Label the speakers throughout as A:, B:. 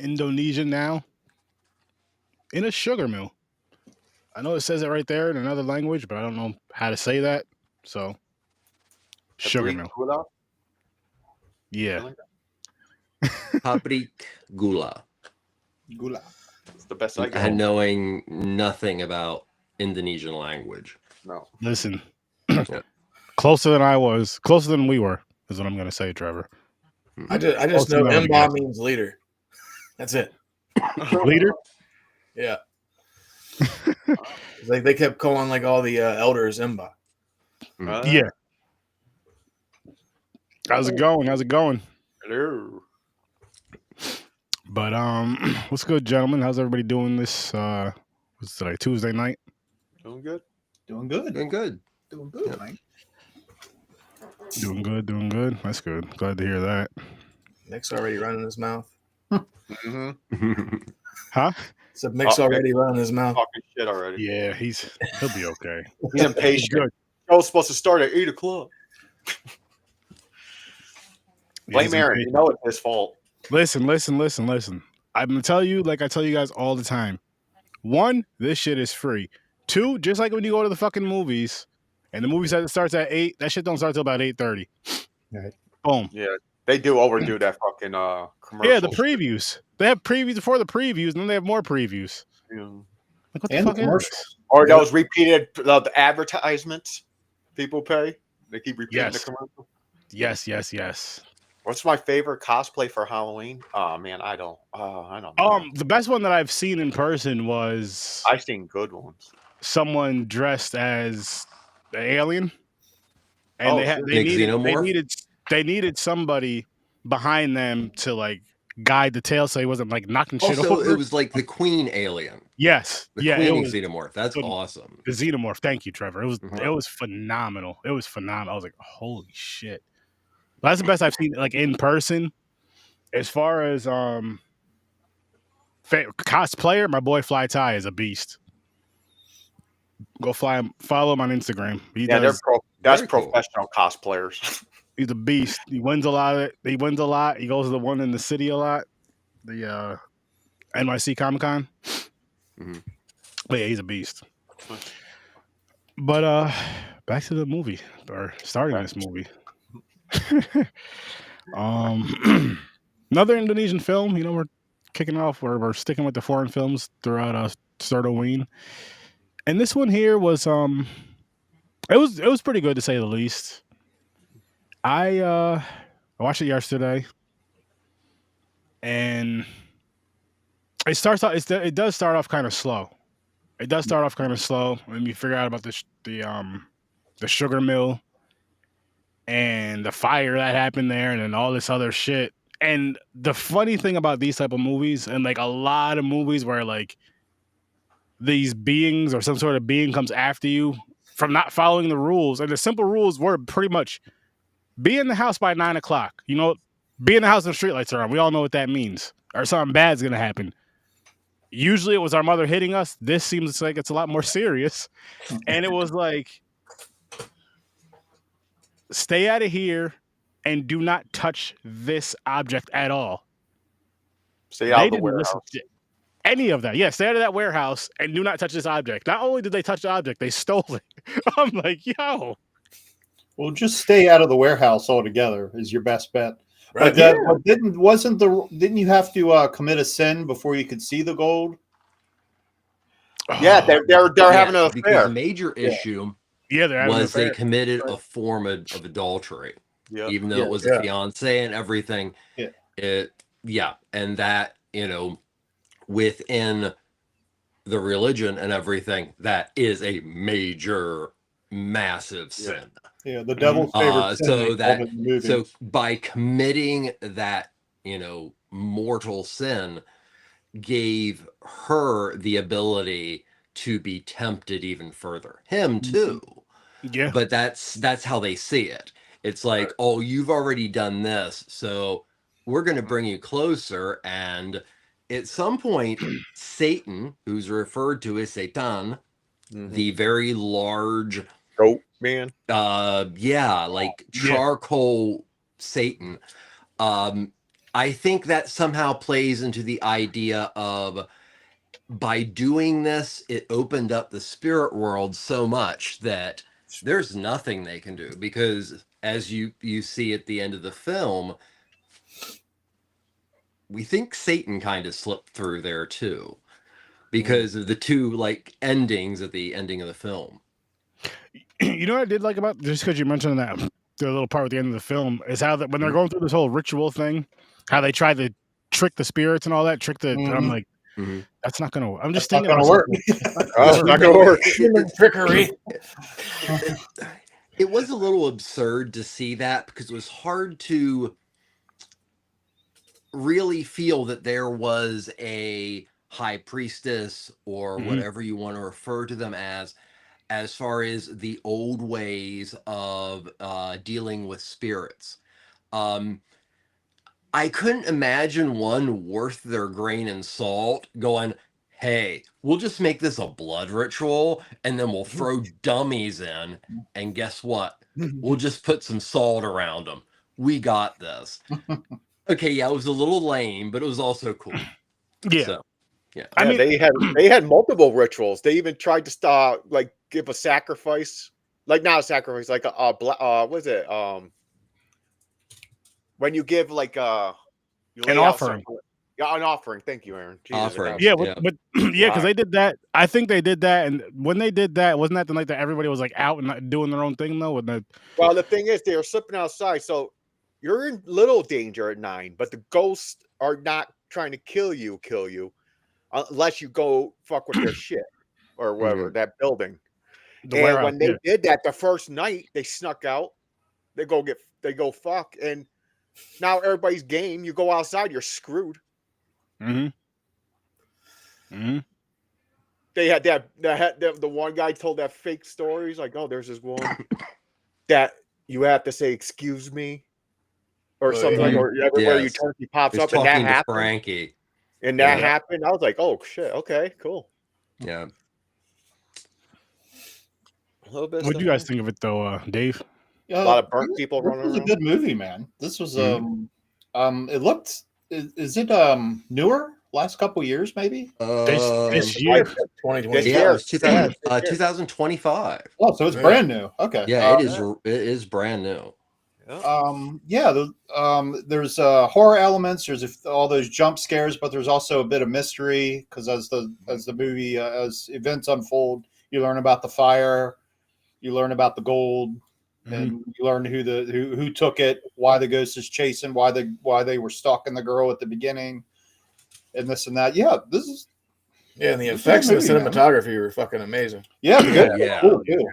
A: Indonesian now in a sugar mill. I know it says it right there in another language, but I don't know how to say that. So, sugar
B: Pabrik
A: mill.
B: Gula?
A: Yeah.
C: Pabrik Gula.
D: Gula.
B: It's the best I got.
C: And knowing nothing about Indonesian language.
B: No.
A: Listen, closer than we were, is what I'm going to say, Trevor.
D: I just know Mba means leader. That's it.
A: Leader?
D: Yeah. Like they kept calling like all the elders Mba.
A: Yeah. How's it going?
B: Hello.
A: But what's good, gentlemen? How's everybody doing this what's today, Tuesday night?
B: Doing good.
D: Doing good.
A: Man. Doing good. That's good. Glad to hear that.
D: Nick's already running his mouth.
A: Huh?
D: So Mick's already running his mouth.
B: Talking shit already.
A: Yeah, he'll be okay.
B: He's impatient. I was supposed to start at 8 o'clock. Blame Aaron. You know it's his fault.
A: Listen. I'm gonna tell you, like I tell you guys all the time. 1, this shit is free. 2, just like when you go to the fucking movies, and the movie says it starts at 8, that shit don't start till about 8:30.
D: Right.
A: Boom.
B: Yeah, they do overdo that fucking commercial.
A: Yeah, the previews. They have previews before the previews, and then they have more previews.
B: Yeah.
A: Like, what the fuck is this?
B: Or those repeated the advertisements people pay. They keep repeating the commercial.
A: Yes.
B: What's my favorite cosplay for Halloween? Oh man, I don't know.
A: The best one that I've seen in person was
B: I've seen good ones.
A: Someone dressed as the alien, and they needed somebody behind them to like guide the tail so he wasn't like knocking shit over.
C: It was like the Queen alien.
A: Yes,
C: the Queen xenomorph. That's awesome.
A: The xenomorph. Thank you, Trevor. It was phenomenal. I was like, holy shit. That's the best I've seen like in person. As far as cosplayer, my boy Fly Ty is a beast. Go follow him on Instagram.
B: That's professional cosplayers.
A: He's a beast. He wins a lot. He wins a lot. He goes to the one in the city a lot. The NYC Comic Con. But yeah, he's a beast. But back to the movie, or starting this movie. Another Indonesian film. You know, we're kicking off. We're sticking with the foreign films throughout STURD-O-WEEN. And this one here was it was pretty good to say the least. I watched it yesterday, and it does start off kind of slow. It does start off kind of slow when you figure out about the sugar mill and the fire that happened there, and then all this other shit. And the funny thing about these type of movies, and like a lot of movies where like these beings or some sort of being comes after you from not following the rules, and the simple rules were pretty much be in the house by 9 o'clock. You know, be in the house when the streetlights are on. We all know what that means. Or something bad's gonna happen. Usually it was our mother hitting us. This seems like it's a lot more serious. And it was like, stay out of here and do not touch this object at all.
B: Stay out of the warehouse.
A: Any of that. Yeah, stay out of that warehouse and do not touch this object. Not only did they touch the object, they stole it. I'm like, yo.
E: Well, just stay out of the warehouse altogether is your best bet.
D: Right.
E: But didn't you have to commit a sin before you could see the gold?
B: Yeah, they're having an affair.
C: Because the major issue was they committed a form of adultery. Yeah. Even though it was a fiance and everything. Yeah. And that, you know, within the religion and everything, that is a major, massive sin.
E: Yeah, the devil's favorite sin.
C: So by committing that, you know, mortal sin, gave her the ability to be tempted even further. Him too.
A: Yeah.
C: But that's how they see it. It's like, oh, you've already done this, so we're going to bring you closer. And at some point, Satan, who's referred to as Satan, the very large
B: goat man,
C: like charcoal Satan, I think that somehow plays into the idea of, by doing this, it opened up the spirit world so much that there's nothing they can do, because as you see at the end of the film, we think Satan kind of slipped through there too, because of the two like endings at the ending of the film.
A: You know what I did like about, just because you mentioned that the little part at the end of the film, is how that when they're going through this whole ritual thing, how they try to trick the spirits and all that, I'm like, that's not gonna. I'm just thinking,
E: not gonna work.
B: It's not gonna work.
D: Human trickery.
C: It was a little absurd to see that, because it was hard to really feel that there was a high priestess or whatever you want to refer to them as far as the old ways of dealing with spirits. I couldn't imagine one worth their grain in salt going, hey, we'll just make this a blood ritual and then we'll throw dummies in, and guess what? We'll just put some salt around them. We got this. Okay, yeah, it was a little lame, but it was also cool.
A: Yeah.
C: So, yeah.
B: I mean, they had multiple rituals. They even tried to like give a sacrifice, like not a sacrifice, like what is it? When you give like
A: an offering.
B: Yeah, an offering. Thank you, Aaron. Jesus,
C: Offering.
A: Yeah, but yeah, because they did that. I think they did that, and when they did that, wasn't that the night that everybody was like out and not doing their own thing though?
B: Well, the thing is, they were slipping outside, so you're in little danger at 9. But the ghosts are not trying to kill you, unless you go fuck with their shit or whatever that building. And when they did that the first night, they snuck out. They go fuck, and now everybody's game. You go outside, you're screwed. They had the one guy told that fake story. He's like, oh, there's this one that you have to say excuse me or something, or everywhere you turn, he pops up, and that happened.
C: Frankie.
B: And that happened. I was like, oh shit, okay, cool.
C: Yeah.
B: A little bit.
A: What do you guys think of it though, Dave?
B: A lot of burnt people running around.
E: This was a good movie, man. This was it looked. Is it newer? Last couple years, maybe.
A: This year,
D: 2020.
C: Yeah, it was 2025.
E: Oh, so it's brand new. Okay.
C: Yeah, it is brand new.
E: There's horror elements. There's all those jump scares, but there's also a bit of mystery, because as the movie as events unfold, you learn about the fire, you learn about the gold, and you learn who took it, why the ghost is chasing, why they were stalking the girl at the beginning, and this and that. Yeah, this is.
D: Yeah, and the effects and the cinematography were fucking amazing.
E: Yeah, good.
C: Yeah.
E: Cool, too.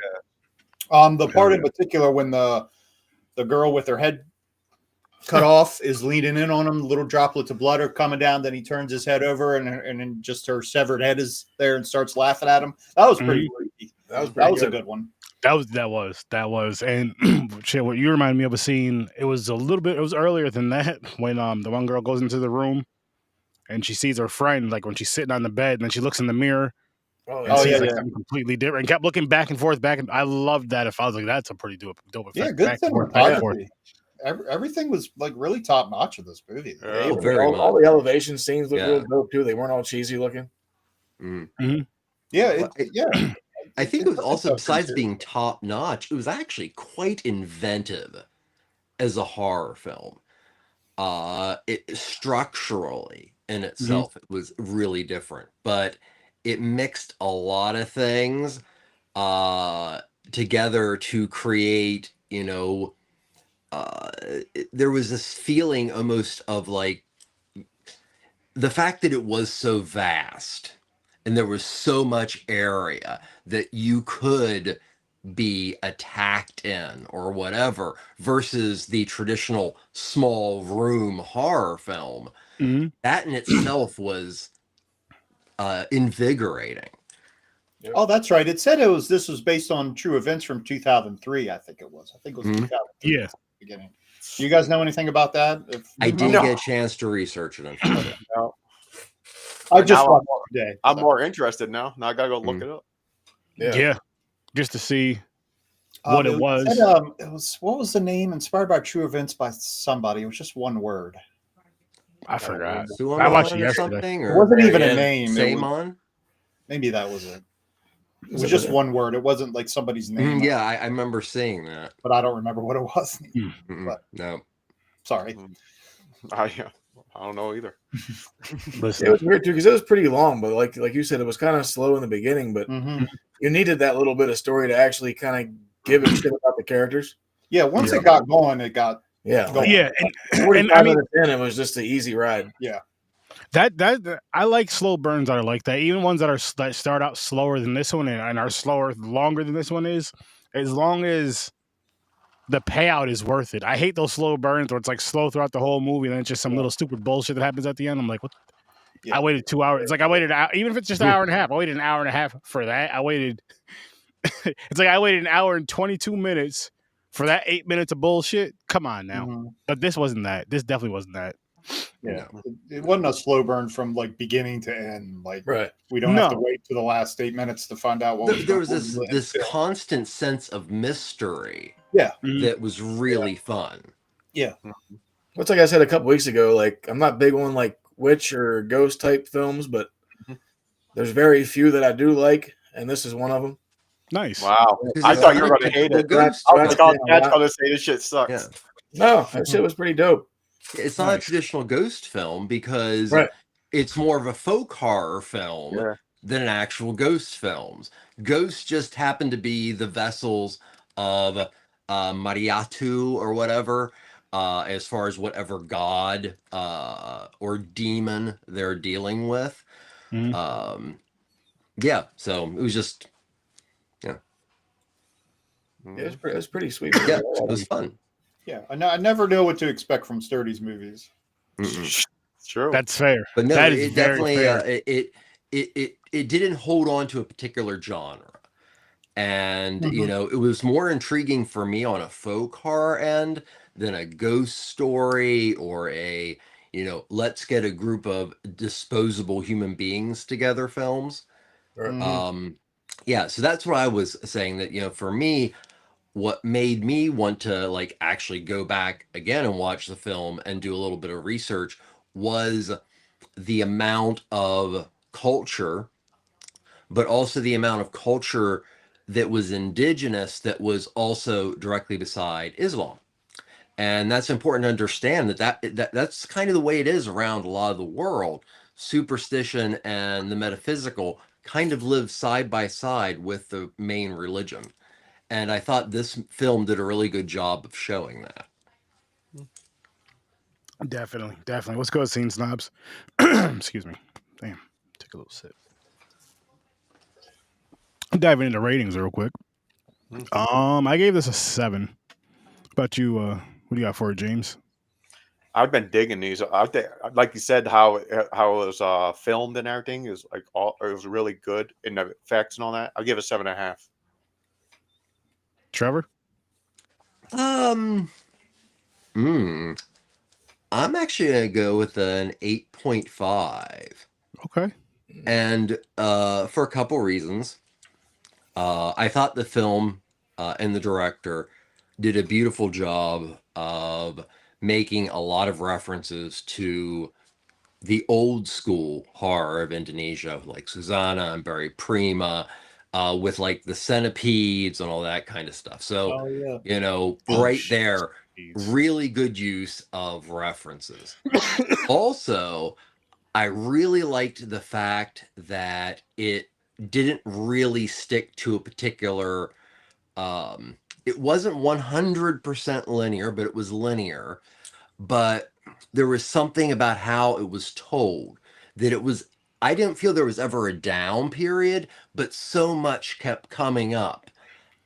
E: The part in particular when the girl with her head cut off is leaning in on him, little droplets of blood are coming down, then he turns his head over and then just her severed head is there and starts laughing at him. That was pretty creepy. That was a good one. That
A: was. And shit, what you reminded me of a scene, it was earlier than that, when the one girl goes into the room and she sees her friend, like when she's sitting on the bed, and then she looks in the mirror. Sees something completely different, and kept looking back and forth, and I loved that. If I was like, that's a pretty dope effect.
E: Yeah, good cinematography. Everything was like really top notch in this movie.
D: All the elevation scenes looked real dope too. They weren't all cheesy looking.
E: Yeah,
C: I think it was also, besides being top notch, it was actually quite inventive as a horror film. It structurally in itself, it was really different, but it mixed a lot of things together to create, there was this feeling almost of like the fact that it was so vast and there was so much area that you could be attacked in or whatever, versus the traditional small room horror film. That in itself was invigorating.
E: Oh, that's right. It said this was based on true events from 2003. I think it was 2003.
A: Yeah.
E: Beginning. Do you guys know anything about that?
C: I didn't get a chance to research it.
B: No.
E: I just watched it today.
B: I'm more interested now. Now I gotta go look it up.
A: Yeah. Just to see what it was.
E: It was, what was the name? Inspired by true events by somebody. It was just one word.
A: I forgot.
C: Suamon
A: I watched it
C: or
A: yesterday.
C: something,
E: It
C: or
E: wasn't even a name.
C: Samon.
E: Maybe that was it. It was just one word. It wasn't like somebody's name.
C: Yeah, I remember seeing that,
E: but I don't remember what it was.
C: But, no,
E: sorry.
B: I don't know either.
D: It was weird too because it was pretty long, but like you said, it was kind of slow in the beginning. But you needed that little bit of story to actually kind of give a shit about the characters.
E: Yeah, once it got going, it got
D: going.
A: Yeah,
D: and 45 minutes in, it was just an easy ride.
E: Yeah.
A: That I like slow burns that are like that. Even ones that start out slower than this one and are slower longer than this one is, as long as the payout is worth it. I hate those slow burns where it's like slow throughout the whole movie and then it's just some little stupid bullshit that happens at the end. I'm like, what? Yeah. I waited 2 hours. It's like I waited even if it's just an hour and a half. I waited an hour and a half for that. I waited. It's like I waited an hour and 22 minutes for that 8 minutes of bullshit. Come on now. But this wasn't that. This definitely wasn't that.
E: Yeah, it wasn't a slow burn from like beginning to end. Like, we don't
A: No.
E: have to wait to the last 8 minutes to find out what
C: there was this constant sense of mystery.
E: Yeah,
C: that was really fun.
E: Yeah,
D: what's like I said a couple weeks ago. Like, I'm not big on like witch or ghost type films, but there's very few that I do like, and this is one of them.
A: Nice.
B: Wow. I thought you were going to hate it. I was like, oh, Dad's going to say this shit sucks.
C: Yeah.
D: No, that shit was pretty dope.
C: It's not a traditional ghost film because it's more of a folk horror film than an actual ghost films. Ghosts just happen to be the vessels of Mariatu or whatever, as far as whatever god or demon they're dealing with. Yeah, so it was just,
D: it was pretty sweet.
C: Yeah, it was fun.
E: Yeah, I never know what to expect from Sturdy's movies.
B: True.
A: That's fair.
C: But no,
A: that is
C: it definitely
A: fair.
C: It didn't hold on to a particular genre. And it was more intriguing for me on a folk horror end than a ghost story or a let's get a group of disposable human beings together films. Yeah, so that's what I was saying, that for me, what made me want to like actually go back again and watch the film and do a little bit of research was the amount of culture, but also the amount of culture that was indigenous that was also directly beside Islam. And that's important to understand that's kind of the way it is around a lot of the world. Superstition and the metaphysical kind of live side by side with the main religion. And I thought this film did a really good job of showing that.
A: Definitely. Let's go with Scene Snobs. Excuse me. Damn. Take a little sip. Diving into ratings real quick. I gave this a 7. How about you? What do you got for it, James?
B: I've been digging these. Like you said, how it was filmed and everything is like it was really good in the effects and all that. I'll give it 7.5.
A: Trevor?
C: I'm actually gonna go with an 8.5.
A: Okay.
C: And for a couple reasons. I thought the film and the director did a beautiful job of making a lot of references to the old school horror of Indonesia, like Susana and Barry Prima, with like the centipedes and all that kind of stuff. So, right there, really good use of references. Also, I really liked the fact that it didn't really stick to a particular, it wasn't 100% linear, but it was linear. But there was something about how it was told that I didn't feel there was ever a down period, but so much kept coming up.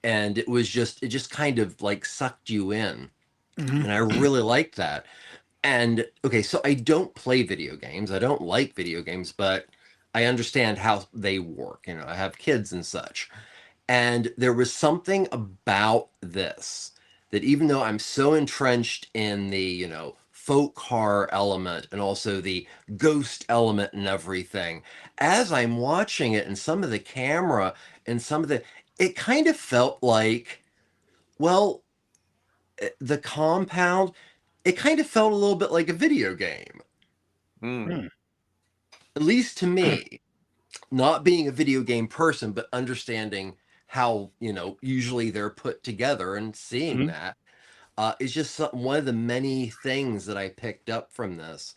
C: And it just kind of like sucked you in. And I really liked that. And okay, so I don't play video games. I don't like video games, but I understand how they work. I have kids and such. And there was something about this that even though I'm so entrenched in the, folk horror element and also the ghost element and everything, as I'm watching it and some of the camera and it kind of felt like, well, the compound, it kind of felt a little bit like a video game. At least to me, not being a video game person, but understanding how, usually they're put together and seeing that is just one of the many things that I picked up from this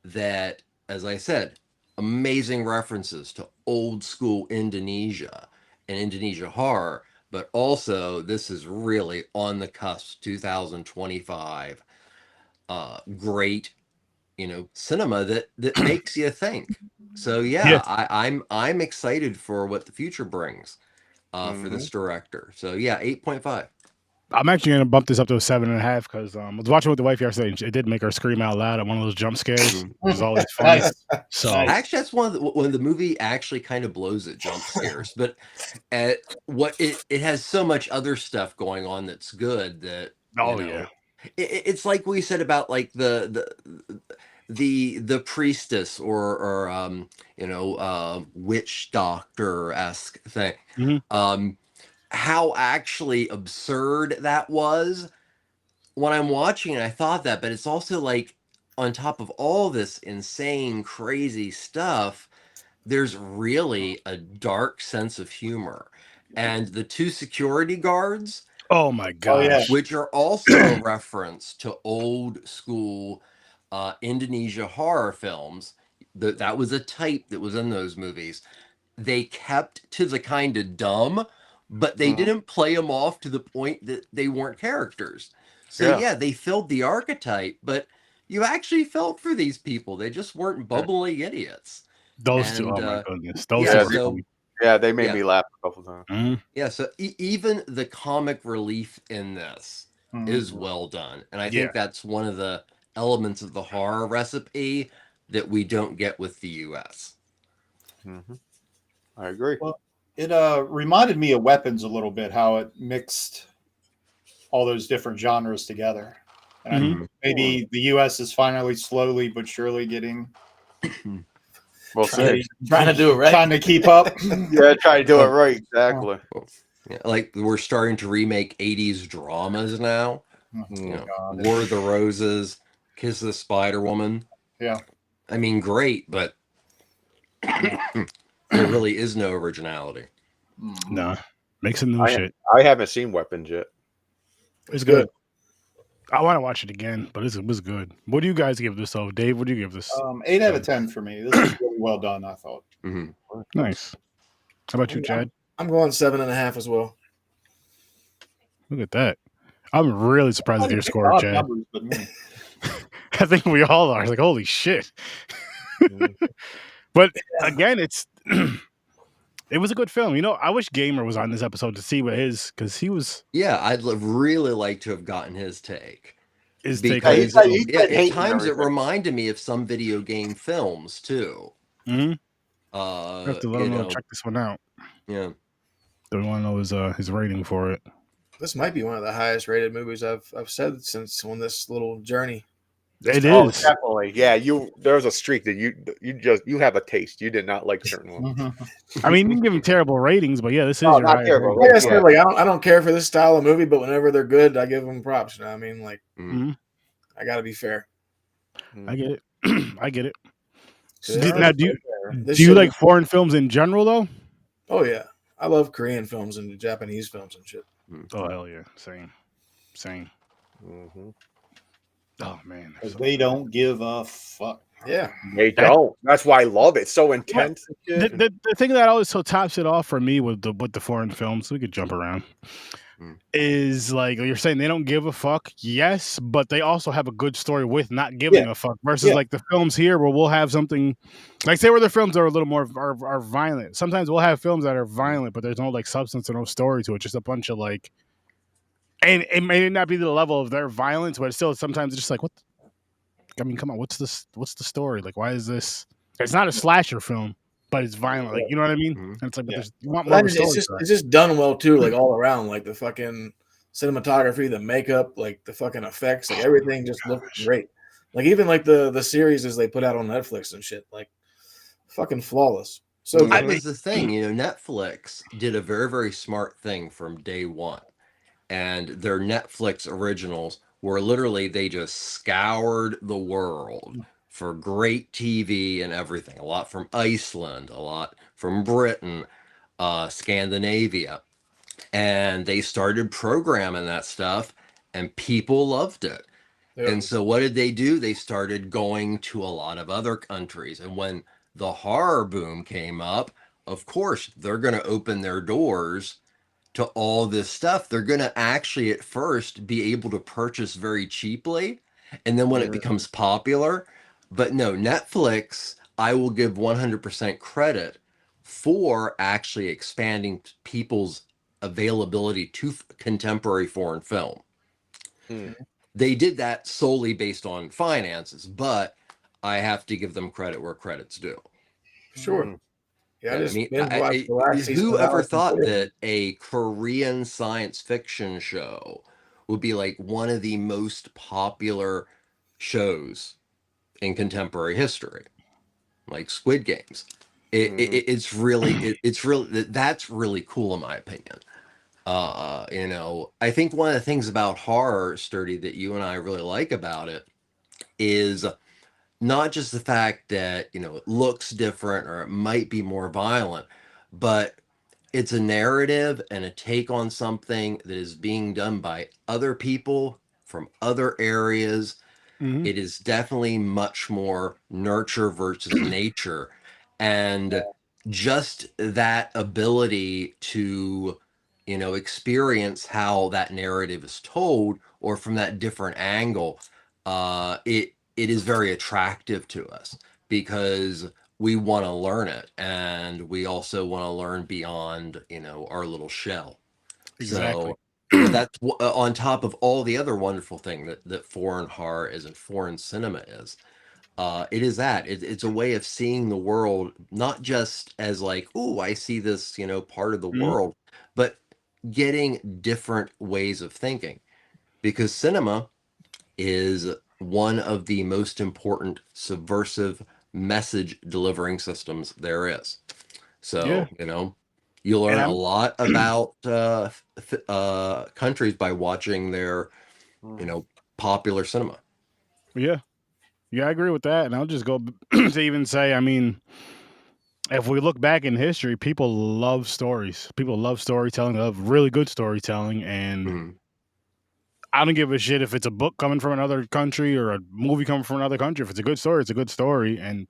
C: that, as I said, amazing references to old school Indonesia and Indonesia horror, but also this is really on the cusp 2025 great cinema that makes you think. So yeah, I'm excited for what the future brings for this director. So yeah, 8.5.
A: I'm actually gonna bump this up to a 7.5 because I was watching with the wife yesterday. And it did make her scream out loud at one of those jump scares. It was always funny. So
C: actually, that's when the movie actually kind of blows at jump scares. But what it has so much other stuff going on that's good that it's like we said about like the priestess or witch doctor-esque thing. How actually absurd that was when I'm watching it. I thought that, but it's also like on top of all this insane, crazy stuff, there's really a dark sense of humor. And the two security guards,
A: oh my gosh,
C: which are also a reference to old school Indonesia horror films. That was a type that was in those movies. They kept to the kind of dumb, but they didn't play them off to the point that they weren't characters. So yeah, they filled the archetype, but you actually felt for these people. They just weren't bubbly idiots.
A: Those two, oh my goodness. Those
B: they made me laugh a couple times.
C: Yeah, so even the comic relief in this is well done. And I think that's one of the elements of the horror recipe that we don't get with the US.
B: I agree.
E: Well, it reminded me of Weapons a little bit, how it mixed all those different genres together. And maybe the US is finally slowly but surely getting
D: trying to do it right,
E: trying to keep up.
B: Trying to do it right, exactly.
C: Yeah, like we're starting to remake 80s dramas now. War of the Roses, Kiss of the Spider Woman.
E: Yeah,
C: I mean, great, but there really is no originality.
A: No, make some new shit.
B: I haven't seen Weapons yet.
A: It's good. I want to watch it again, but it was good. What do you guys give this? Oh, Dave, what do you give this?
E: 8 out of 10 for me. This is really well done, I thought.
A: Nice. How about you, Chad?
D: I'm going 7.5 as well.
A: Look at that. I'm really surprised with your score, Chad. I think we all are. It's like, holy shit. But again, it was a good film. I wish Gamer was on this episode to see what because he was.
C: Yeah, I'd really like to have gotten his take.
A: Because
C: at times it reminded me of some video game films too.
A: I have to let him know. Check this one out.
C: Yeah.
A: Don't want to know his rating for it.
D: This might be one of the highest rated movies I've said since on this little journey.
A: It is
B: definitely. Yeah, there's a streak that you have a taste. You did not like certain ones.
A: I mean, you can give them terrible ratings, but yeah, this is
B: not terrible.
D: Like I said, I don't care for this style of movie, but whenever they're good, I give them props. You know what I mean? Like, I got to be fair.
A: I get it. I get it. Now, do you like foreign films in general, though?
D: Oh yeah, I love Korean films and Japanese films and shit.
A: Oh hell yeah, same. Oh man,
E: they don't give a fuck.
D: Yeah,
B: they don't. That's why I love it. It's so intense.
A: The thing that always tops it off for me with the foreign films, we could jump around, is like you're saying they don't give a fuck. Yes, but they also have a good story with not giving a fuck. Versus like the films here where we'll have something like say where the films are a little more are violent. Sometimes we'll have films that are violent, but there's no like substance or no story to it. Just a bunch of like. And it may not be the level of their violence, but it's still sometimes it's just like, what? I mean, come on, what's the story? Like, why is this? It's not a slasher film, but it's violent. Like, you know what I mean? And it's like, but you want more of a story.
D: It's just done well too, like all around, like the fucking cinematography, the makeup, like the fucking effects, like everything just looked great. Like even like the series as they put out on Netflix and shit, like fucking flawless. So
C: that was the thing, Netflix did a very, very smart thing from day one. And their Netflix originals were literally, they just scoured the world for great TV and everything. A lot from Iceland, a lot from Britain, Scandinavia. And they started programming that stuff, and people loved it. Yep. And so what did they do? They started going to a lot of other countries. And when the horror boom came up, of course, they're going to open their doors to all this stuff. They're going to actually at first be able to purchase very cheaply. And then when it becomes popular, but no, Netflix, I will give 100% credit for actually expanding people's availability to contemporary foreign film. They did that solely based on finances, but I have to give them credit where credit's due.
D: Sure. Yeah,
C: I mean, who ever thought that a Korean science fiction show would be like one of the most popular shows in contemporary history, like Squid Games? It's really that's really cool in my opinion. You know, I think one of the things about horror, Sturdy, that you and I really like about it is not just the fact that, you know, it looks different or it might be more violent, but it's a narrative and a take on something that is being done by other people from other areas. It is definitely much more nurture versus nature. And just that ability to, you know, experience how that narrative is told or from that different angle, it is very attractive to us because we want to learn it, and we also want to learn beyond, you know, our little shell.
A: Exactly.
C: So that's on top of all the other wonderful thing that foreign horror is and foreign cinema is. It is that it's a way of seeing the world, not just as like, oh, I see this, you know, part of the world, but getting different ways of thinking, because cinema is one of the most important subversive message delivering systems there is. So, you know, you learn a lot about countries by watching their, you know, popular cinema.
A: Yeah. Yeah, I agree with that. And I'll just go to even say, I mean, if we look back in history, people love stories. People love storytelling, love really good storytelling. And I don't give a shit if it's a book coming from another country or a movie coming from another country. If it's a good story, it's a good story. And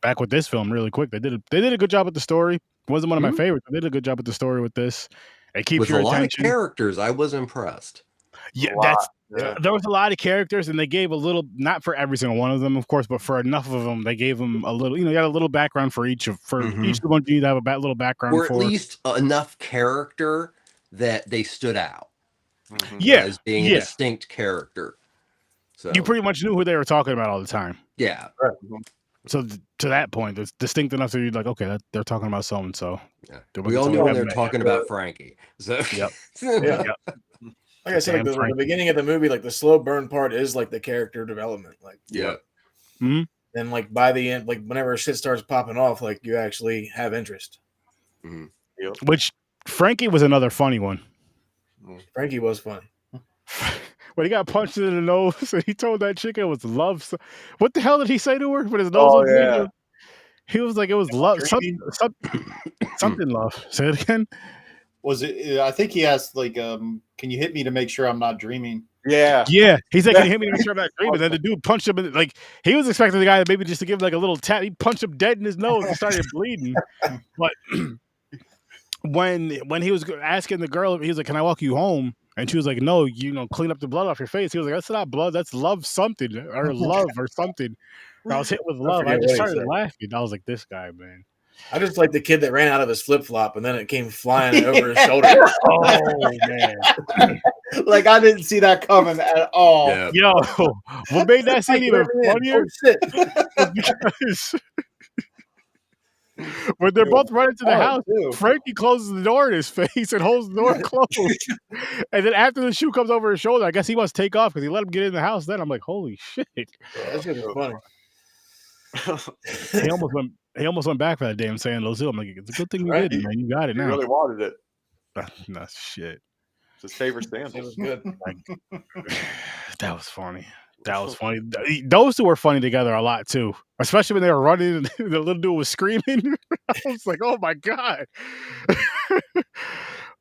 A: back with this film, really quick, they did a good job with the story. It wasn't one of my favorites. They did a good job with the story with this. It keeps your attention.
C: With a lot of characters, I was impressed.
A: Yeah, there was a lot of characters, and they gave a little, not for every single one of them, of course, but for enough of them, they gave them a little, you know, you got a little background for each of each of the ones you need to have a little background
C: or
A: for.
C: Or at least enough character that they stood out.
A: Yeah.
C: As being a distinct character. So
A: you pretty much knew who they were talking about all the time.
C: Yeah.
A: So to that point, it's distinct enough that you're like, okay, they're talking about so and so.
C: We all knew when they're talking about Frankie. So
D: like I said, like the beginning of the movie, like the slow burn part is like the character development. Like and like by the end, like whenever shit starts popping off, like you actually have interest.
A: Which Frankie was another funny one.
D: Frankie was funny.
A: When he got punched in the nose and he told that chick it was love. What the hell did he say to her? When his nose was bleeding? He was like, it was love. Something love. Say it again.
E: Was it? I think he asked, like, can you hit me to make sure I'm not dreaming?
A: Yeah. He said, can you hit me to make sure I'm not dreaming? And then the dude punched him. Like, he was expecting the guy maybe just to give like a little tap. He punched him dead in his nose and started bleeding. But when he was asking the girl, he was like, can I walk you home? And she was like, no, you know, clean up the blood off your face. He was like, that's not blood, that's love something, or love or something. I was hit with love. I just started laughing. I was like, this guy, man.
D: I just like the kid that ran out of his flip-flop and then it came flying over his shoulder.
A: Oh, man.
E: Like, I didn't see that coming at all.
C: Yeah.
A: Yo, what made that scene even funnier? Because when they're both running to the house, Frankie closes the door in his face and holds the door closed. And then after the shoe comes over his shoulder, I guess he must take off because he let him get in the house. Then I'm like, holy shit.
D: That's just funny.
A: He almost went back for that damn San Luis. I'm like, it's a good thing you did, man. You got it now.
B: He really wanted it.
A: No shit.
B: It's his favorite sandal.
E: It was good.
A: That was funny. That was funny. Those two were funny together a lot too, especially when they were running and the little dude was screaming. I was like, "Oh my god!"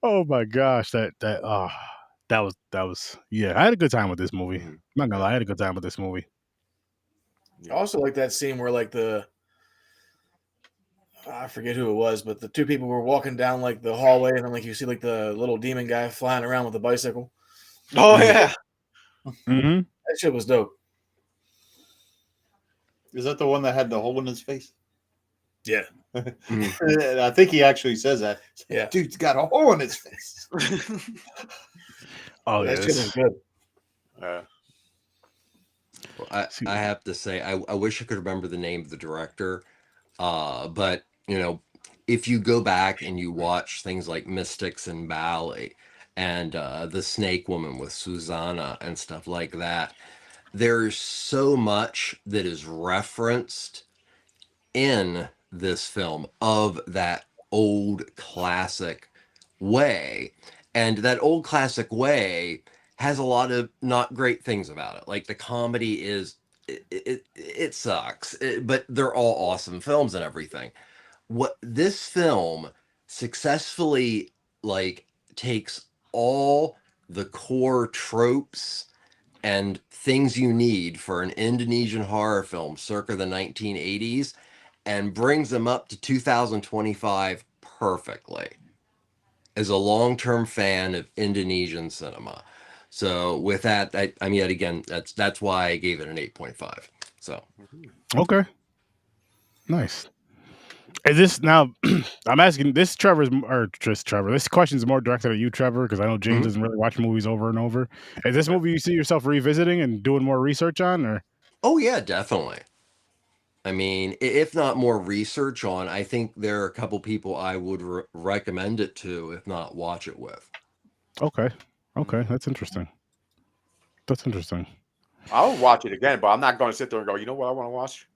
A: Oh my gosh, that was yeah. I had a good time with this movie. I'm not gonna lie, I had a good time with this movie.
D: I also like that scene where like I forget who it was, but the two people were walking down like the hallway, and then like you see like the little demon guy flying around with a bicycle.
B: Oh yeah,
A: Mm-hmm.
D: That shit was dope.
E: Is that the one that had the hole in his face?
D: Yeah.
E: I think he actually says that.
D: Yeah.
E: Dude's got a hole in his face.
A: Oh,
D: that shit was good.
C: Well, I have to say, I wish I could remember the name of the director. But, you know, if you go back and you watch things like Mystics and Bali and The Snake Woman with Susanna and stuff like that, there's so much that is referenced in this film of that old classic way. And that old classic way has a lot of not great things about it. Like the comedy is, it sucks, but they're all awesome films and everything. What this film successfully like takes all the core tropes and things you need for an Indonesian horror film circa the 1980s and brings them up to 2025 perfectly. As a long-term fan of Indonesian cinema. So with that, I mean, again, that's why I gave it an 8.5. So
A: okay, nice. Is this now? I'm asking this Trevor's or just Trevor. This question is more directed at you, Trevor, because I know James doesn't really watch movies over and over. Is this movie you see yourself revisiting and doing more research on, or?
C: Oh yeah, definitely. I mean, if not more research on, I think there are a couple people I would recommend it to, if not watch it with.
A: Okay, that's interesting. That's interesting.
B: I'll watch it again, but I'm not going to sit there and go, you know what I want to watch?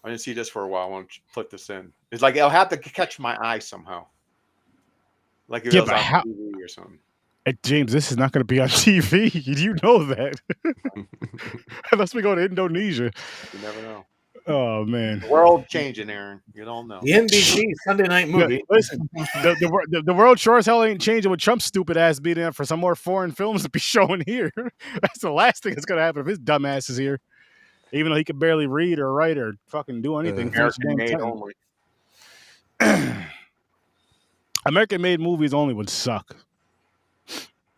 B: I didn't see this for a while. I want to put this in. It's like it'll have to catch my eye somehow. Like if it was on TV or something.
A: Hey, James, this is not going to be on TV. You know that. Unless we go to Indonesia.
B: You never know.
A: Oh man,
B: the world changing, Aaron. You don't know.
D: The NBC Sunday night movie.
A: Yeah, listen, the world sure as hell ain't changing with Trump's stupid ass being in for some more foreign films to be showing here. That's the last thing that's gonna happen if his dumb ass is here. Even though he can barely read or write or fucking do anything.
B: American made only.
A: American made movies only would suck.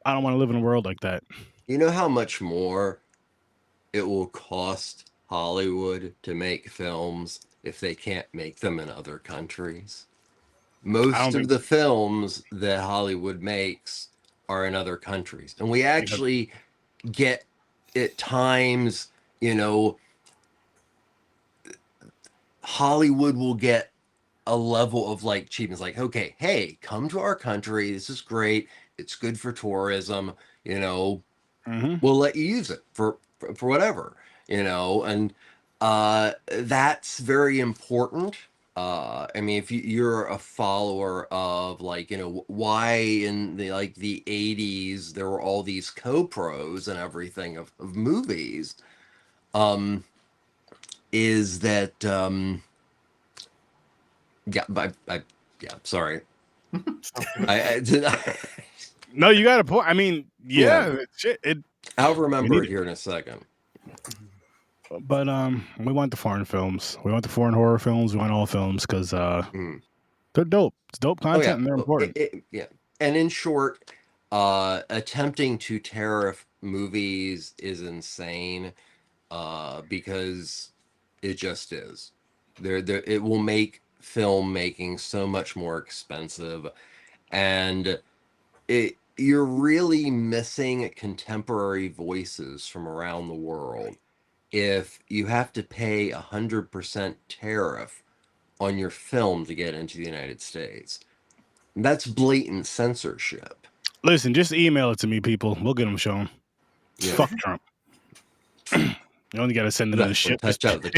A: I don't want to live in a world like that.
C: You know how much more it will cost Hollywood to make films if they can't make them in other countries? Most of the films that Hollywood makes are in other countries. And we actually get at times, you know, Hollywood will get a level of like cheapness, like, okay, hey, come to our country. This is great. It's good for tourism. You know, we'll let you use it for whatever, you know, and that's very important. I mean, if you're a follower of like, you know, why in the 80s there were all these co-pros and everything of movies, is that sorry.
A: No, you got a point. I mean, yeah.
C: I'll remember it here in a second.
A: But we want the foreign films. We want the foreign horror films. We want all films because they're dope. It's dope content and they're important.
C: Yeah. And in short, attempting to tariff movies is insane because it just is. It will make filmmaking so much more expensive, and you're really missing contemporary voices from around the world if you have to pay 100% tariff on your film to get into the United States. That's blatant censorship.
A: Listen, just email it to me, people. We'll get them shown. Yeah. Fuck Trump. You only got to send it in a ship.
C: Touch out the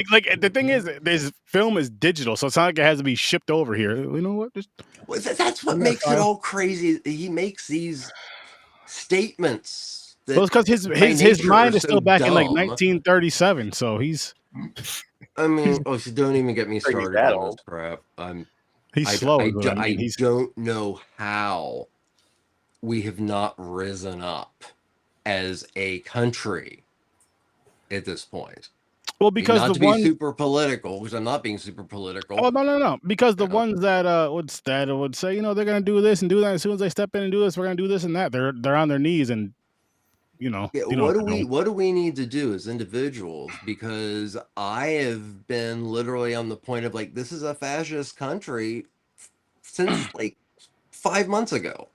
A: like the thing is, this film is digital, so it's not like it has to be shipped over here. You know what?
C: That's what makes it all crazy. He makes these statements
A: Well, it's because his mind is still back in like 1937, so he's.
C: I mean, don't even get me started on this crap.
A: He's slow.
C: I don't know how we have not risen up as a country at this point.
A: Well, because
C: not to be super political, because I'm not being super political.
A: Oh no! Because the ones that would say, they're gonna do this and do that. As soon as they step in and do this, we're gonna do this and that. They're on their knees and
C: what do we need to do as individuals? Because I have been literally on the point of like, this is a fascist country since like 5 months ago.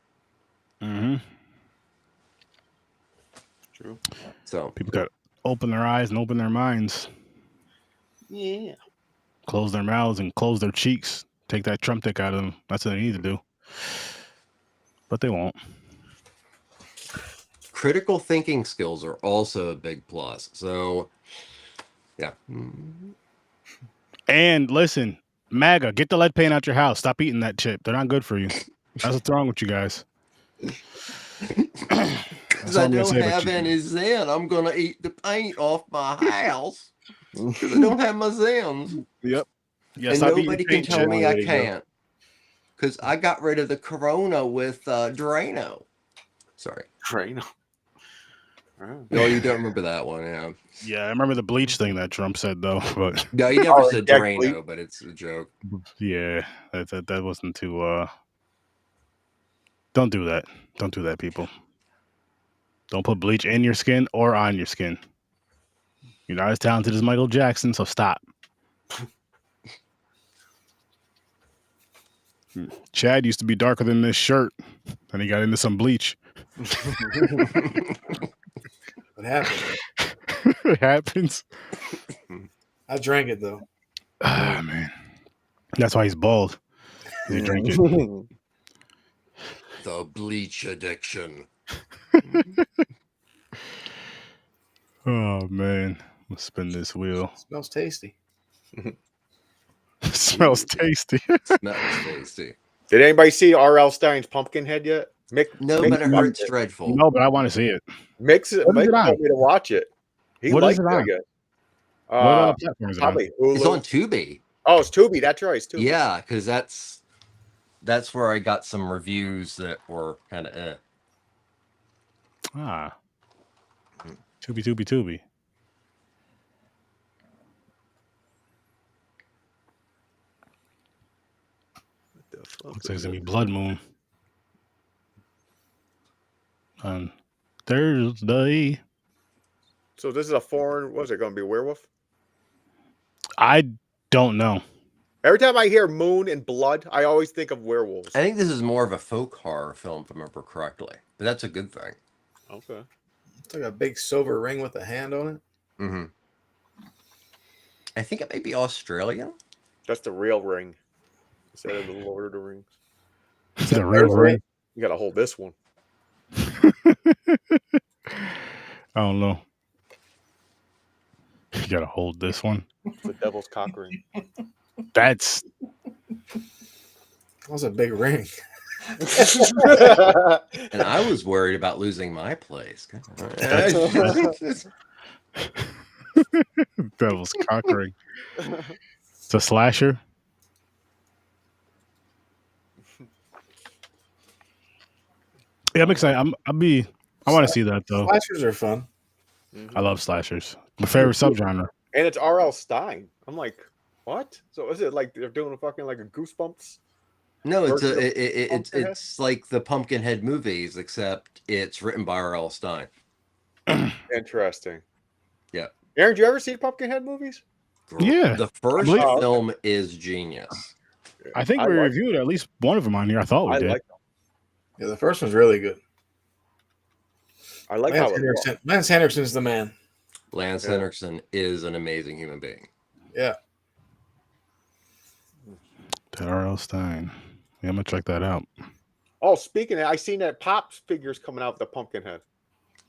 A: Mm-hmm.
B: True.
C: So
A: people got to open their eyes and open their minds.
B: Yeah.
A: Close their mouths and close their cheeks. Take that Trump dick out of them. That's what they need to do. But they won't.
C: Critical thinking skills are also a big plus. So, yeah.
A: And listen, MAGA, get the lead paint out your house. Stop eating that shit. They're not good for you. That's what's wrong with you guys.
C: Because I don't have any Zen. I'm going to eat the paint off my house. Because I don't have my Zens.
A: Yep.
C: And nobody can tell me I can't. Because I got rid of the Corona with Drano. Sorry.
B: Drano.
C: No, you don't remember that one, yeah.
A: Yeah, I remember the bleach thing that Trump said, though. But
C: no, he never said Drano, but it's a joke.
A: Yeah, that wasn't too. Don't do that. Don't do that, people. Don't put bleach in your skin or on your skin. You're not as talented as Michael Jackson, so stop. Chad used to be darker than this shirt, and he got into some bleach.
D: What happened?
A: It happens.
D: I drank it though.
A: Ah, man. That's why he's bald. He drank it.
C: The bleach addiction.
A: Oh, man. Let's spin this wheel.
D: Smells tasty.
A: Smells tasty.
C: Smells tasty.
B: Did anybody see R.L. Stein's Pumpkinhead yet?
C: No, but I heard it's dreadful.
A: No, but I want to see it.
B: Mick told me to watch it. He
A: what
B: liked
A: is it
B: I guess. Probably Hulu.
C: It's on Tubi.
B: Oh, it's Tubi. That's right. It's Tubi.
C: Yeah, because that's where I got some reviews that were kind of
A: Ah. Tubi. Looks like it's gonna be Blood Moon on Thursday.
B: So this is a foreign. What is it going to be? Werewolf?
A: I don't know.
B: Every time I hear moon and blood, I always think of werewolves.
C: I think this is more of a folk horror film, if I remember correctly. But that's a good thing.
B: Okay.
D: It's like a big silver ring with a hand on it.
C: Mm-hmm. I think it may be Australian.
B: That's the real ring. Instead of the Lord of the Rings.
A: The real ring?
B: You got to hold this one.
A: I don't know. You got to hold this one.
B: It's the devil's cock ring.
A: That
D: was a big ring.
C: And I was worried about losing my place.
A: Devil's cock ring. It's a slasher. Yeah, I'm excited. I want to see that though.
D: Slashers are fun.
B: Mm-hmm.
A: I love slashers. My favorite subgenre.
B: And it's R.L. Stein. I'm like, what? So is it like they're doing a fucking like a Goosebumps?
C: No, it's like the Pumpkinhead movies, except it's written by R.L. Stein.
B: Interesting.
C: Yeah.
B: Aaron, did you ever see Pumpkinhead movies?
A: Yeah.
C: The first film is genius.
A: I think we reviewed at least one of them on here. I thought we did.
B: Like them.
D: Yeah, the first one's really good.
B: I like
D: Lance Henriksen's the man.
C: Lance Henriksen is an amazing human being.
D: Yeah.
A: R.L. Stein. Yeah, I'm gonna check that out.
B: Oh, speaking of, I seen that Pop's figures coming out with the Pumpkinhead.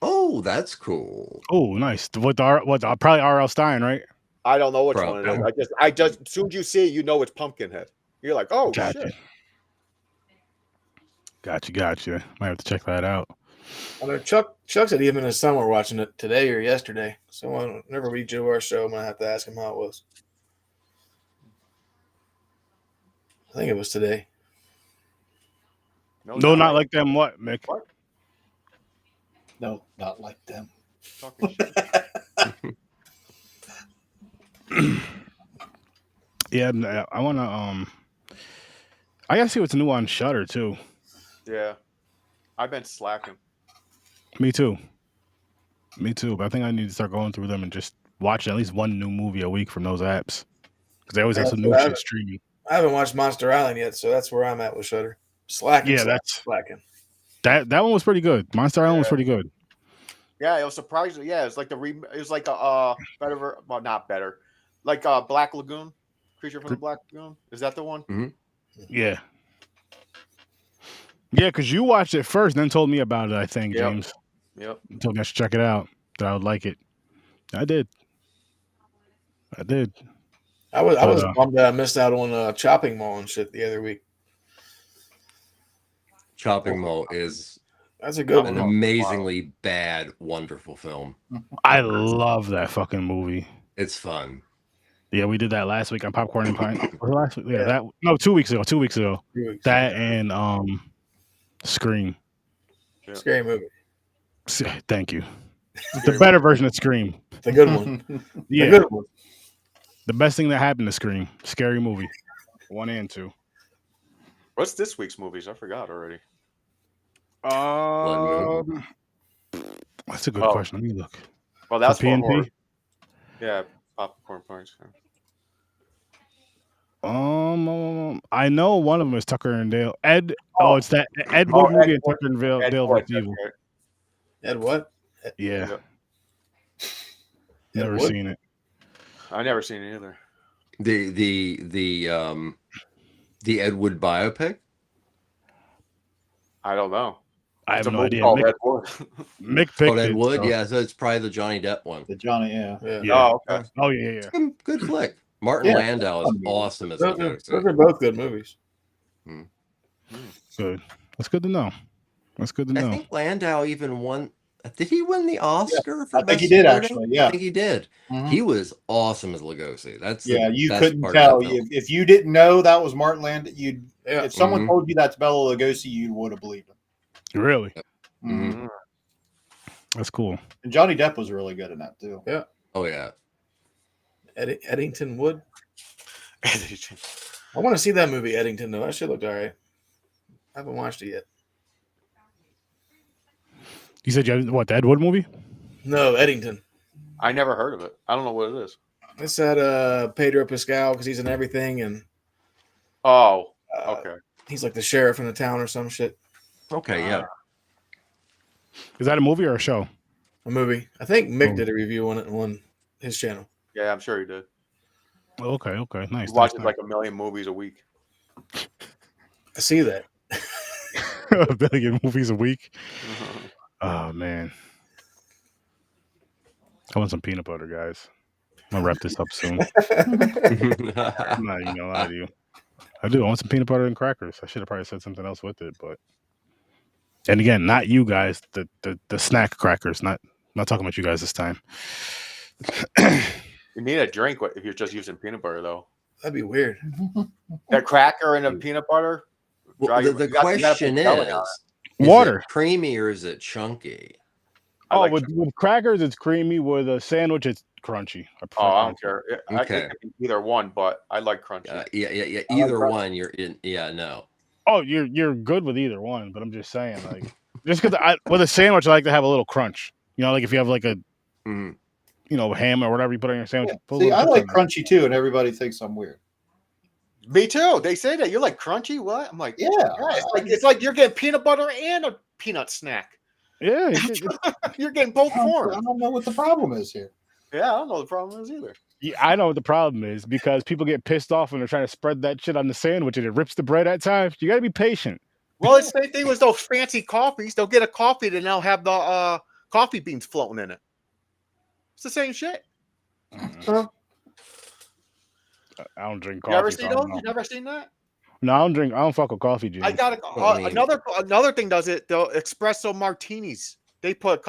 C: Oh, that's cool.
A: Oh, nice. Probably R.L. Stein, right?
B: I don't know which one it is. I just as soon as you see it, you know it's Pumpkinhead. You're like, oh
A: gotcha.
B: shit.
A: Gotcha. Might have to check that out.
D: I know Chuck said him and his son were watching it today or yesterday. Someone whenever we do our show, I'm gonna have to ask him how it was. I think it was today.
A: No, not like them. What, Mick?
E: What? No, not like them.
A: Yeah, I wanna I gotta see what's new on Shudder too.
B: Yeah, I've been slacking.
A: Me too. But I think I need to start going through them and just watch at least one new movie a week from those apps because they always have some new shit streaming.
D: I haven't watched Monster Island yet, so that's where I'm at with Shudder. Slacking.
A: Yeah,
D: that's slacking.
A: That one was pretty good. Monster Island was pretty good.
B: Yeah, it was surprising. Yeah, it's like it was like a better, well, not better, like Black Lagoon, Creature from the Black Lagoon. Is that the one?
A: Mm-hmm. Yeah. Yeah, because you watched it first, then told me about it. I think James.
B: Yep.
A: You told me I should check it out. That I would like it. I did.
D: I was bummed that I missed out on Chopping Mall and shit the other week.
C: Chopping Mall is
D: that's a good
C: an
D: one.
C: amazingly bad, wonderful film.
A: I love that fucking movie.
C: It's fun.
A: Yeah, we did that last week on Popcorn and Pint. Last week? Yeah, 2 weeks ago. 2 weeks ago. That and Scream.
B: Yeah.
D: Scary movie.
A: Thank you. The better version of Scream.
D: The good one.
A: Yeah.
D: The good one.
A: The best thing that happened to Scream. Scary movie. 1 and 2.
B: What's this week's movies? I forgot already.
A: That's a good question. Let me look.
B: Well, that's
A: for PNP.
B: Yeah, Popcorn Points.
A: I know one of them is Tucker and Dale. Ed. Oh, it's that Ed Wood movie and Tucker and Dale vs. Evil.
D: Ed what?
A: Yeah. Never seen it.
B: I never seen it either.
C: The Ed Wood biopic.
A: I don't know. I have
B: It's a
A: no
B: movie
A: idea.
B: called Ed Wood.
A: Mick picked
C: Ed
A: it,
C: Wood,
A: so-
C: yeah. So it's probably the Johnny Depp one.
E: The Johnny,
A: Yeah.
B: Oh, okay.
A: Oh yeah.
C: Good flick. Martin
D: Yeah.
C: Landau is awesome as
D: Those
C: Legosi.
D: are both good movies.
A: Good. That's good to know. That's good to
C: I
A: know.
C: think Landau even won. Did he win the Oscar for
E: I think
C: Best
E: he did,
C: Supporting?
E: actually, yeah.
C: I think he did.
E: Mhm.
C: He was awesome as Legosi. That's
E: Yeah,
C: the
E: you
C: best
E: couldn't
C: part of
E: tell.
C: that film.
E: If you didn't know that was Martin Landau, if someone
C: Mhm.
E: told you that's Bela Lugosi, you would have believed him.
A: Really?
E: Mhm.
A: That's cool.
E: And Johnny Depp was really good in that too.
D: Yeah.
C: Oh yeah.
D: Eddington Wood. I want to see that movie, Eddington, though. That shit looked all right. I haven't watched it yet.
A: You said you had, what, the Ed Wood movie?
D: No, Eddington.
B: I never heard of it. I don't know what it is.
D: It's that Pedro Pascal because he's in everything, and
B: Oh, okay.
D: he's like the sheriff in the town or some shit.
C: Okay, yeah.
A: Is that a movie or a show?
D: A movie. I think Mick did a review on it on his channel.
B: Yeah, I'm sure he did.
A: Okay, nice.
B: He watches like 1 million movies a week.
D: I see that.
A: 1 billion movies a week. Oh man, I want some peanut butter, guys. I'm gonna wrap this up soon. I'm not even gonna lie to you. I do. I want some peanut butter and crackers. I should have probably said something else with it, but and again, not you guys. The snack crackers. Not talking about you guys this time.
B: You need a drink if you're just using peanut butter, though.
D: That'd be weird.
B: That cracker and a peanut butter.
C: Well, the question is
A: water
C: it creamy or is it chunky?
A: Oh, with crackers, it's creamy. With a sandwich, it's crunchy.
B: I don't care.
C: Okay.
B: I could be either one, but I like crunchy.
C: Yeah. Either one, you're in. Yeah, no.
A: Oh, you're good with either one, but I'm just saying, like, just because with a sandwich, I like to have a little crunch. You know, like if you have like a, ham or whatever you put on your sandwich.
E: Yeah. See, I like crunchy too, and everybody thinks I'm weird.
B: Me too. They say that you're like crunchy. What? I'm like,
E: yeah.
B: It's like you're getting peanut butter and a peanut snack.
A: Yeah,
B: you're getting both forms.
E: I don't know what the problem is here.
B: Yeah, I don't know what the problem is either.
A: Yeah, I know what the problem is because people get pissed off when they're trying to spread that shit on the sandwich and it rips the bread at times. You got to be patient.
B: Well, it's the same thing with those fancy coffees. They'll get a coffee and they'll have the coffee beans floating in it. It's the same shit.
A: I don't drink coffee.
B: You ever seen those? You never seen that?
A: No, I don't fuck with coffee, James.
B: I got another thing does it. The espresso martinis. They put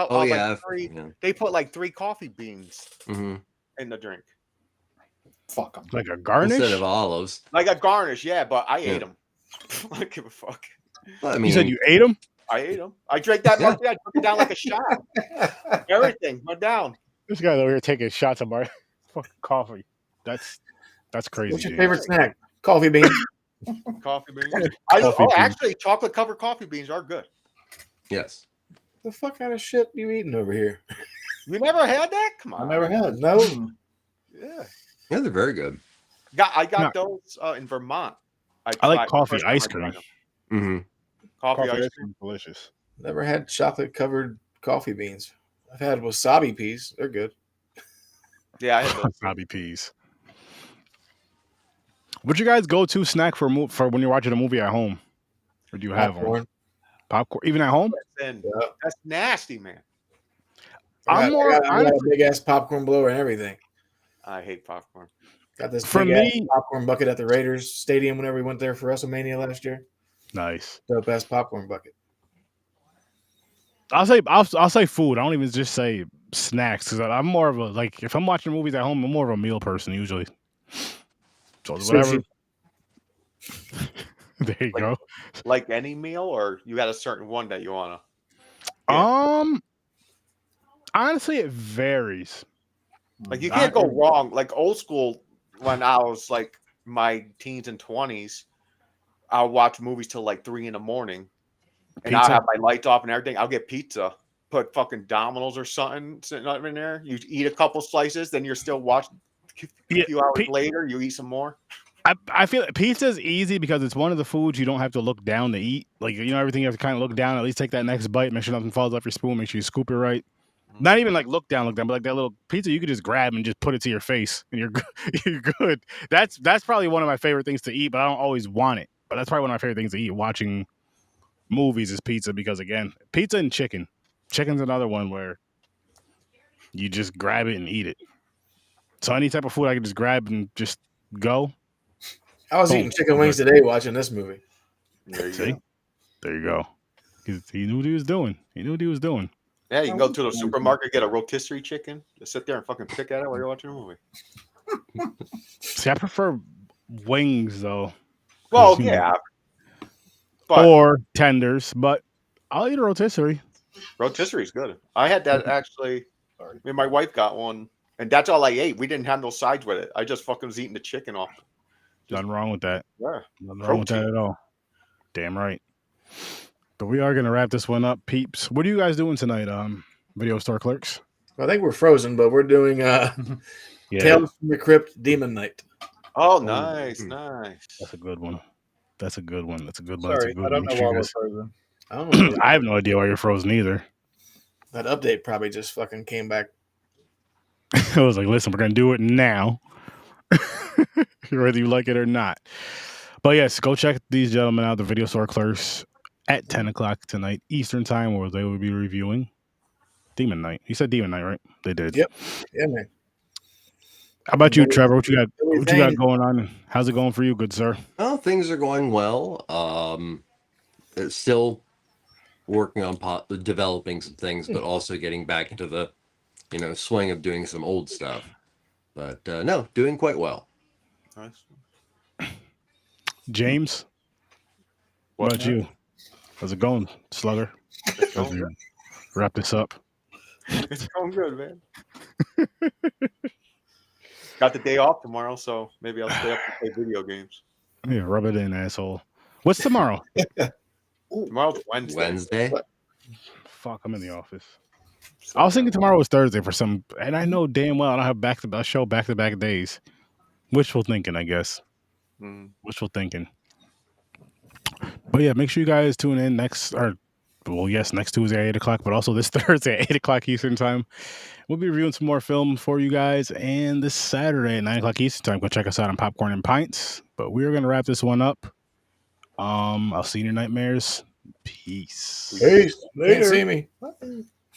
B: they put like 3 coffee beans in the drink.
E: Fuck them.
A: Like a garnish
C: instead of olives.
B: Like a garnish, yeah. But I ate them. I don't give a fuck.
C: I mean,
A: you said you ate them?
B: I ate them. I drank that martini. I took it down like a shot. Everything went down.
A: This guy's over here taking shots of my fucking coffee. That's crazy.
D: What's your favorite snack? Coffee beans.
B: Coffee beans.
A: Beans.
B: Actually, chocolate covered coffee beans are good.
C: yes.
D: The fuck kind of shit you eating over here?
B: You never had that? Come on.
E: I never had.
D: No.
B: Yeah.
C: Yeah, they're very good.
B: I got those in Vermont.
A: I like coffee ice cream.
C: Mm-hmm.
B: Coffee ice cream.
A: Delicious.
D: Never had chocolate covered coffee beans. I've had wasabi peas. They're good.
B: Yeah, I had those.
A: Wasabi peas. What'd you guys go to snack for when you're watching a movie at home? Or do you have one? Popcorn, even at home?
B: That's nasty, man.
D: I got a big ass popcorn blower and everything.
B: I hate popcorn.
D: Got this big ass popcorn bucket at the Raiders Stadium whenever we went there for WrestleMania last year.
A: Nice.
D: The best popcorn bucket.
A: I'll say food. I don't even just say snacks because I'm more of a if I'm watching movies at home, I'm more of a meal person usually. So whatever. There you go.
B: Like any meal, or you got a certain one that you wanna?
A: Honestly, it varies.
B: Like you can't go wrong. Like old school, when I was like my teens and 20s, I'll watch movies till like 3 a.m. and I'll have my lights off and everything. I'll get pizza, put fucking Domino's or something sitting up in there. You eat a couple slices, then you're still watching. A few hours later, you eat some more.
A: I feel like pizza is easy because it's one of the foods you don't have to look down to eat. Like, everything you have to kind of look down, at least take that next bite, make sure nothing falls off your spoon, make sure you scoop it right. Not even like look down, but like that little pizza you could just grab and just put it to your face and you're good. You're good. That's probably one of my favorite things to eat, but I don't always want it. But that's probably one of my favorite things to eat watching movies is pizza because, again, pizza and chicken. Chicken's another one where you just grab it and eat it. So any type of food I can just grab and just go.
D: I was eating chicken wings today watching this movie.
B: There
A: you go. He knew what he was doing.
B: Yeah, you can go to the supermarket, get a rotisserie chicken, just sit there and fucking pick at it while you're watching a movie.
A: See, I prefer wings though.
B: Well, yeah.
A: Or tenders, but I'll eat a rotisserie.
B: Rotisserie is good. I had that actually. My wife got one, and that's all I ate. We didn't have no sides with it. I just fucking was eating the chicken off.
A: Nothing wrong with that.
B: Yeah.
A: Nothing wrong with that at all. Damn right. But we are going to wrap this one up, peeps. What are you guys doing tonight, Video Store Clerks?
D: I think we're frozen, but we're doing Tales from the Crypt Demon Night.
B: Oh, nice, nice.
A: That's a good one.
E: Sorry, I don't know why we're frozen.
A: I have no idea why you're frozen either.
D: That update probably just fucking came back.
A: I was like, listen, we're going to do it now. Whether you like it or not. But yes, go check these gentlemen out, the Video Store Clerks, at 10 o'clock tonight Eastern time, where they will be reviewing Demon Night. You said Demon Night, right? They did.
D: Yep. Yeah, man.
A: How about you, Trevor? What you got going on? How's it going for you, good sir?
C: Oh, things are going well. It's still working on developing some things, but also getting back into the swing of doing some old stuff. But no, doing quite well.
B: Nice.
A: James, what about you? How's it going, Slugger? Wrap this up.
B: It's going good, man. Got the day off tomorrow, so maybe I'll stay up and play video games.
A: Yeah, rub it in, asshole. What's tomorrow?
B: Tomorrow's Wednesday.
A: Fuck, I'm in the office. I was thinking tomorrow was Thursday for some, and I know damn well I don't have back-to-back days. Wishful thinking, I guess. Wishful thinking. But yeah, make sure you guys tune in next Tuesday at 8 o'clock, but also this Thursday at 8 o'clock Eastern time. We'll be reviewing some more films for you guys, and this Saturday at 9 o'clock Eastern time, go check us out on Popcorn and Pints. But we're going to wrap this one up. I'll see you in your nightmares. Peace.
D: Later. Can't see me.